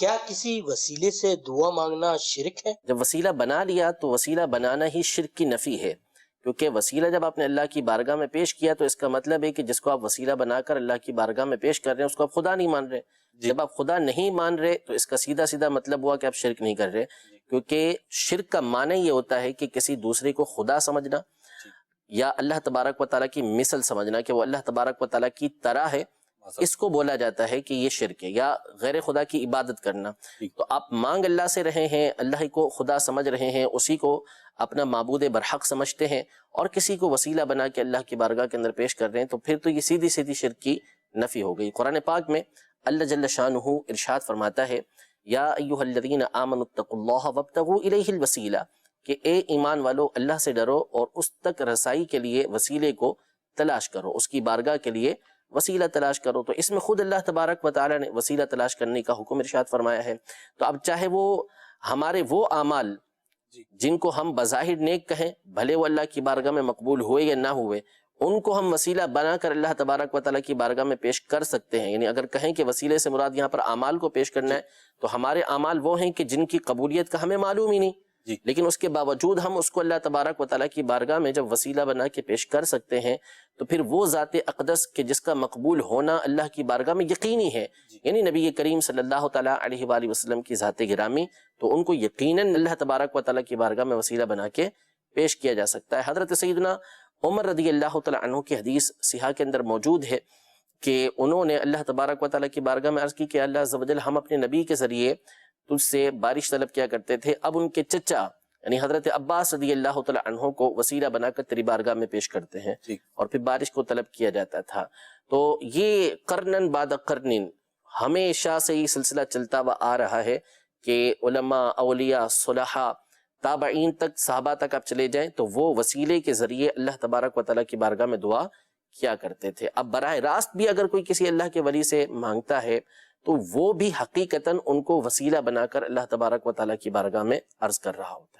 کیا کسی وسیلے سے دعا مانگنا شرک ہے؟ جب وسیلہ بنا لیا تو وسیلہ بنانا ہی شرک کی نفی ہے، کیونکہ وسیلہ جب آپ نے اللہ کی بارگاہ میں پیش کیا تو اس کا مطلب ہے کہ جس کو آپ وسیلہ بنا کر اللہ کی بارگاہ میں پیش کر رہے ہیں اس کو آپ خدا نہیں مان رہے۔ جب آپ خدا نہیں مان رہے تو اس کا سیدھا سیدھا مطلب ہوا کہ آپ شرک نہیں کر رہے، کیونکہ شرک کا معنی یہ ہوتا ہے کہ کسی دوسرے کو خدا سمجھنا یا اللہ تبارک و تعالیٰ کی مثل سمجھنا کہ وہ اللہ تبارک و تعالیٰ کی طرح ہے، اس کو بولا جاتا ہے کہ یہ شرک ہے، یا غیر خدا کی عبادت کرنا۔ تو آپ مانگ اللہ سے رہے ہیں، اللہ کو خدا سمجھ رہے ہیں، اسی کو اپنا معبود برحق سمجھتے ہیں، اور کسی کو وسیلہ بنا کے اللہ کی بارگاہ کے اندر پیش کر رہے ہیں، تو پھر تو یہ سیدھی سیدھی شرک کی نفی ہو گئی۔ قرآن پاک میں اللہ جل شانہ ارشاد فرماتا ہے، یا ایھا الذین آمنوا اتقوا اللہ وابتغوا الیہ الوسیلہ، کہ اے ایمان والو اللہ سے ڈرو اور اس تک رسائی کے لیے وسیلے کو تلاش کرو، اس کی بارگاہ کے لیے وسیلہ تلاش کرو۔ تو اس میں خود اللہ تبارک و تعالیٰ نے وسیلہ تلاش کرنے کا حکم ارشاد فرمایا ہے۔ تو اب چاہے وہ ہمارے وہ اعمال جن کو ہم بظاہر نیک کہیں، بھلے وہ اللہ کی بارگاہ میں مقبول ہوئے یا نہ ہوئے، ان کو ہم وسیلہ بنا کر اللہ تبارک و تعالیٰ کی بارگاہ میں پیش کر سکتے ہیں۔ یعنی اگر کہیں کہ وسیلے سے مراد یہاں پر اعمال کو پیش کرنا ہے، تو ہمارے اعمال وہ ہیں کہ جن کی قبولیت کا ہمیں معلوم ہی نہیں، لیکن اس کے باوجود ہم اس کو اللہ تبارک و تعالیٰ کی بارگاہ میں جب وسیلہ بنا کے پیش کر سکتے ہیں، تو پھر وہ ذات اقدس کہ جس کا مقبول ہونا اللہ کی بارگاہ میں یقینی ہے، یعنی نبی کریم صلی اللہ تعالیٰ علیہ وآلہ وسلم کی ذات گرامی، تو ان کو یقیناً اللہ تبارک و تعالیٰ کی بارگاہ میں وسیلہ بنا کے پیش کیا جا سکتا ہے۔ حضرت سیدنا عمر رضی اللہ تعالیٰ عنہ کی حدیث صحیحہ کے اندر موجود ہے کہ انہوں نے اللہ تبارک و تعالیٰ کی بارگاہ میں عرض کی کہ اللہ عز و جل، ہم اپنے نبی کے ذریعے تجھ سے بارش طلب کیا کرتے تھے، اب ان کے چچا یعنی حضرت عباس رضی اللہ تعالیٰ عنہ کو وسیلہ بنا کر تیری بارگاہ میں پیش کرتے ہیں، اور پھر بارش کو طلب کیا جاتا تھا۔ تو یہ قرنن بعد قرنن ہمیشہ سے یہ سلسلہ چلتا ہوا آ رہا ہے کہ علماء، اولیاء، صلحاء، تابعین تک، صحابہ تک آپ چلے جائیں تو وہ وسیلے کے ذریعے اللہ تبارک و تعالیٰ کی بارگاہ میں دعا کیا کرتے تھے۔ اب براہ راست بھی اگر کوئی کسی اللہ کے ولی سے مانگتا ہے تو وہ بھی حقیقتاً ان کو وسیلہ بنا کر اللہ تبارک و تعالیٰ کی بارگاہ میں عرض کر رہا ہوتا ہے۔